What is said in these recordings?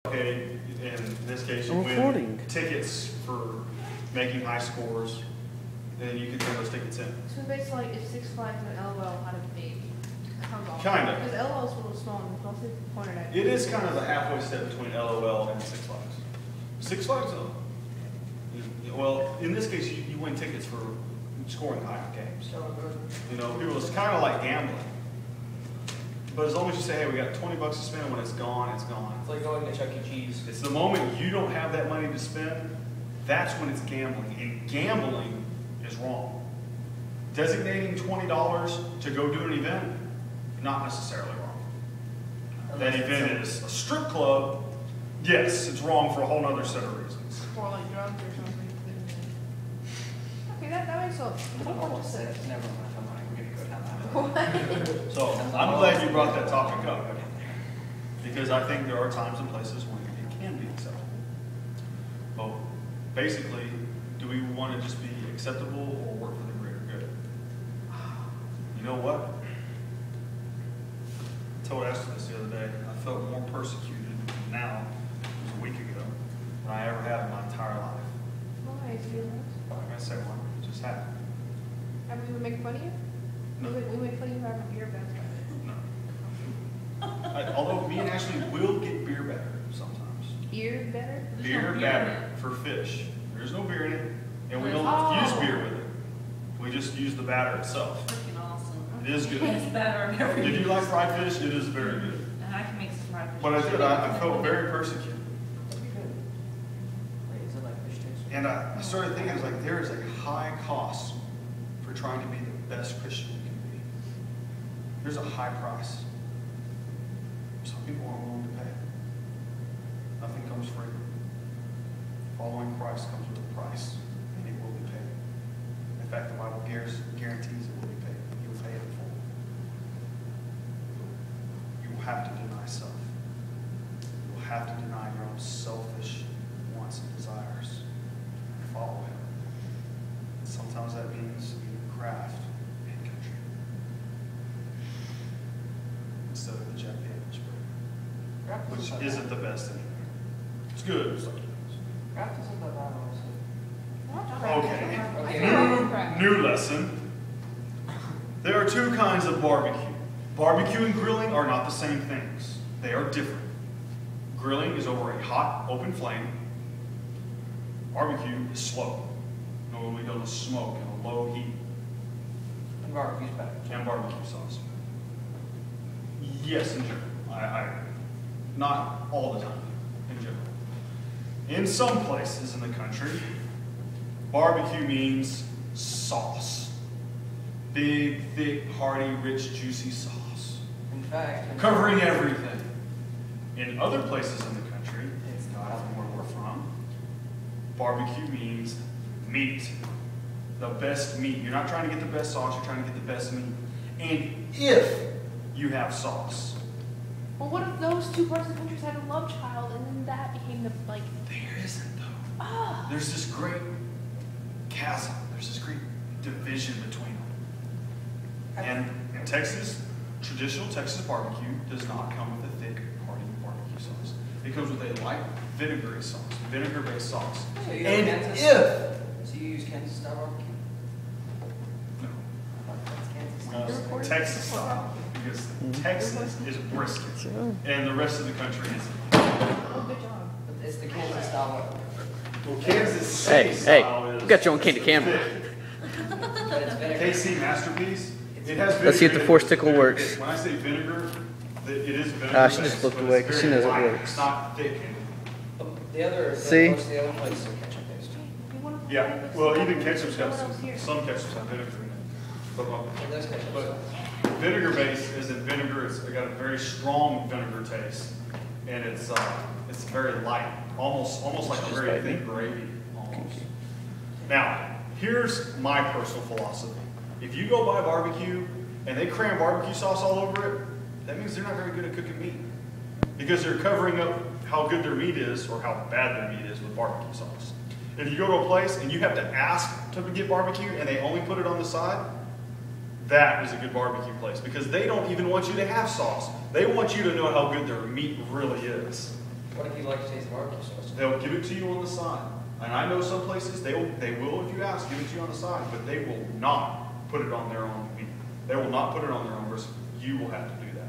Okay, in this case, you win tickets for making high scores, and you can turn those tickets in. So basically, if Six Flags and LOL had a big kind of. Because LOL is a little small, and mostly pointed at. It is kind of a halfway step between LOL and Six Flags. Six Flags, well, in this case, you win tickets for scoring high on games. You know, people, it's kind of like gambling. But as long as you say, hey, we got $20 to spend, when it's gone, it's gone. It's like going to Chuck E. Cheese. It's the moment you don't have that money to spend, that's when it's gambling. And gambling is wrong. Designating $20 to go do an event, not necessarily wrong. That event is a strip club, yes, it's wrong for a whole other set of reasons. Or like drugs or something. Okay, that makes sense. Never mind, we're going to go down that. So I'm glad you brought that topic up, because I think there are times and places when it can be acceptable. But basically, do we want to just be acceptable or work for the greater good? You know what? I told Esther this the other day. I felt more persecuted now, it was a week ago, than I ever have in my entire life. Why do you feel that? I'm going to say one, it just happened. Have we been making fun of you? No. We made fun of you for having beer bags. No. Although me and Ashley will get beer batter sometimes. Beer better? Beer batter for fish. There's no beer in it, and we don't use beer with it. We just use the batter itself. Freaking awesome. It is good. It's better than everything. If you like fried fish, it is very good. And I can make some fried fish. But I did. I felt very persecuted. Wait, is it like fish sticks? And I started thinking, I was like, there is a high cost for trying to be the best Christian you can be. There's a high price. Some people aren't willing to pay. Nothing comes free. Following Christ comes with a price, and it will be paid. In fact, the Bible guarantees it will be paid. He will pay it in full. You will have to deny self. You will have to deny your own selfish wants and desires and follow Him. And sometimes that means eating craft and country instead of the Jack Daniels burger, which isn't the best anyway. It's good. It's like Craft isn't that bad, honestly. Okay. New lesson. There are two kinds of barbecue. Barbecue and grilling are not the same things. They are different. Grilling is over a hot, open flame. Barbecue is slow. Normally done with smoke and a low heat. And barbecue's better. And barbecue sauce. Yes, in general. Not all the time, in general. In some places in the country, barbecue means sauce. Big, thick, hearty, rich, juicy sauce. In fact, Covering everything. In other places in the country, it's not from where we're from, barbecue means meat. The best meat. You're not trying to get the best sauce, you're trying to get the best meat. And if you have sauce. Well, what if those two parts of the country had a love child, and then that became the, like... There isn't, though. Ah. There's this great chasm. There's this great division between them. And in Texas, traditional Texas barbecue does not come with a thick, hearty barbecue sauce. It comes with a light vinegary sauce, vinegar-based sauce. So you And Kansas, if... So you use Kansas style barbecue? No. I thought that's Kansas style. Texas style. Because Texas is brisket. And the rest of the country isn't. Oh, good job. But it's the Kansas style. Well, Kansas Hey, style is... you got your own candy camera. But it's vinegar. KC Masterpiece. It has vinegar. Let's see if the force tickle works. When I say vinegar, it is vinegar. She just looked away because she knows it works. It's not thick. The other, See? most of the other places are ketchup based. Yeah, well, even ketchup's got some ketchups have vinegar in it. But And those ketchup But sauce. vinegar base isn't vinegar. It's got a very strong vinegar taste, and it's very light, almost like a very thick gravy. Almost. Now, here's my personal philosophy: if you go buy barbecue and they cram barbecue sauce all over it, that means they're not very good at cooking meat, because they're covering up how good their meat is or how bad their meat is with barbecue sauce. If you go to a place and you have to ask to get barbecue and they only put it on the side, that is a good barbecue place, because they don't even want you to have sauce. They want you to know how good their meat really is. What if you like to taste barbecue sauce? They'll give it to you on the side. And I know some places, they will, if you ask, give it to you on the side, but they will not put it on their own meat. They will not put it on their own brisket. You will have to do that.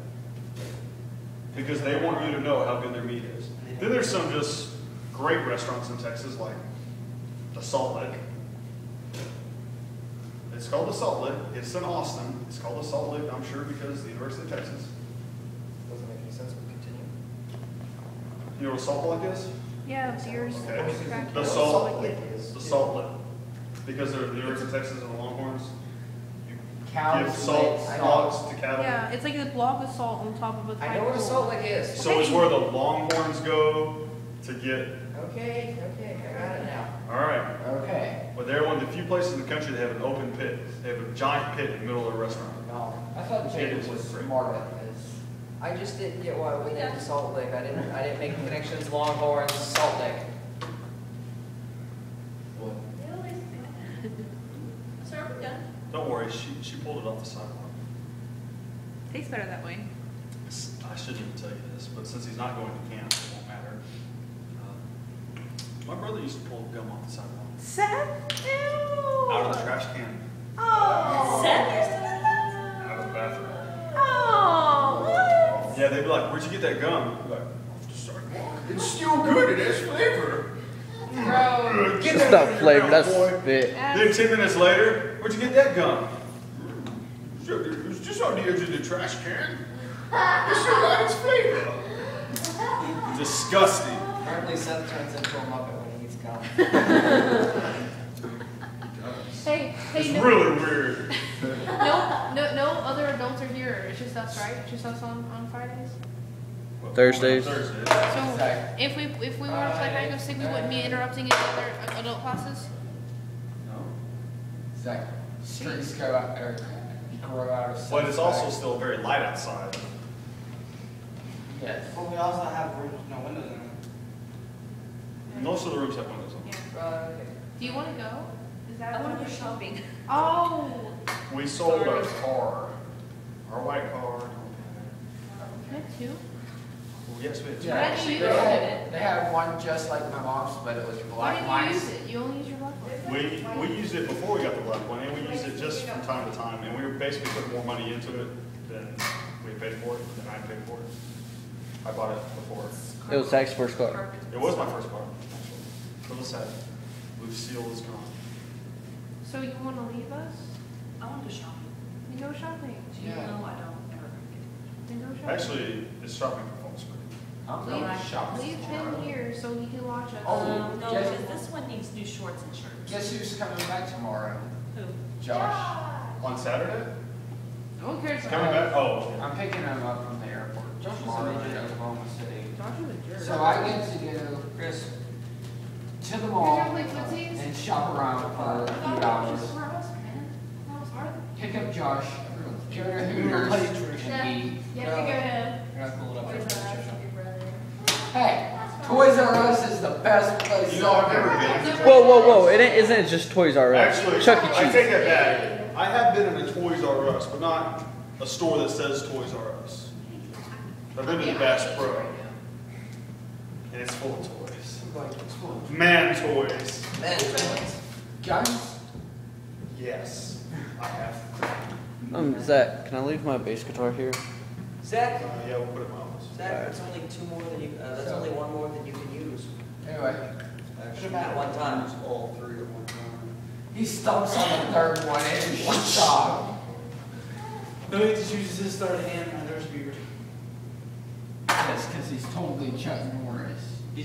Because they want you to know how good their meat is. Then there's some just great restaurants in Texas, like the Salt Lick. It's called the Salt Lick. It's in Austin. It's called the Salt Lick, I'm sure, because the University of Texas. Doesn't make any sense, but continue. You know what a Salt Lick is? Yeah, beers. Okay. The Salt Lick. The Salt Lick. Because they're the University of Texas and the Longhorns. Cows, Give salt I logs to cattle. Yeah, it's like a blob of salt on top of a I know what a salt lick is. So it's where the Longhorns go to get. Okay, I got it now. All right. Okay. But they're one of the few places in the country that have an open pit. They have a giant pit in the middle of the restaurant. No, I thought Jacob was smarter because I just didn't get why we named the Salt Lick. I didn't make connections. Longhorns, Salt Lick. What? So are we done? Don't worry, she pulled it off the sidewalk. Tastes better that way. I shouldn't even tell you this, but since he's not going to camp, it won't matter. My brother used to pull gum off the sidewalk. Seth? Ew. Out of the trash can. Oh. Out of the bathroom. Oh, what? Yeah, they'd be like, where'd you get that gum? I'd be like, off the sidewalk. It's still good, it has flavor. Bro. It's not flavor, that's spit. Then 10 minutes later, where'd you get that gum? It was just on the edge of the trash can. It still got its flavor. Disgusting. Apparently Seth turns into a Muppet when he eats gum. Hey, It's no, really weird. no other adults are here. It's just us, right? It's just us on Fridays. Thursdays. Thursdays. So if we were to play hide and go seek, we wouldn't be interrupting any other adult classes. No. Zach, streets go out or grow out of. But it's also still very light outside. Yes. But we also have rooms with no windows in them. Most of the rooms have windows on them. Okay. Do you want to go? Is that? I want to go shopping. Oh. We sold our car, our white car. You had two. Well, yes, we had two. Yeah, Why did you they use they had one just like my mom's, but it was Why black didn't you mice. use it? You only use your left one. We used it before we got the black one, and we used it just from time to time, and we were basically putting more money into it than we paid for it, than I paid for it. I bought it before. It was Zach's first car. It was my first car, actually. For the set. Lucille is gone. So you want to leave us? I want to go shopping. Then go shopping. Do you Yeah. know I don't ever get Then go shopping. Actually, it's shopping for fall spring. I'm Leave- going shopping Leave tomorrow. him here so he can watch us. Oh. No, Guess- because this one needs new shorts and shirts. Guess who's coming back tomorrow? Who? Josh. On Saturday? No one cares Coming about back? Oh. I'm picking him up from the airport. Josh is tomorrow a in major. Oklahoma City. Josh is a jerk. So I get to go Chris, to the You're mall gonna play footsies? and shop around for a I few thought it was hours. just for us, man. That was hard. Pick up Josh, go to You're Hooters, gonna play Trish. and eat. Yeah, we go ahead. you're gonna pull it up What there is for that? the Your brother. Hey, Toys R Us is the best place You know, I've never ever. been. Whoa. Isn't it just Toys R Us? Actually, Chuck E. I Cheese. take that back. I have been in a Toys R Us, but not a store that says Toys R Us. I've been to the Bass Pro, and it's full of toys. Man toys. Guns? Yes, I have. Zach, can I leave my bass guitar here? Zach, Yeah, we'll put it in my office. Zach, that's only two more than you, that's only one more than you can use. Anyway, At one time. All three at one time. he stumps on the third one and one shot. No, he just uses his third hand on their speaker. Yes, because he's totally Chuck Norris.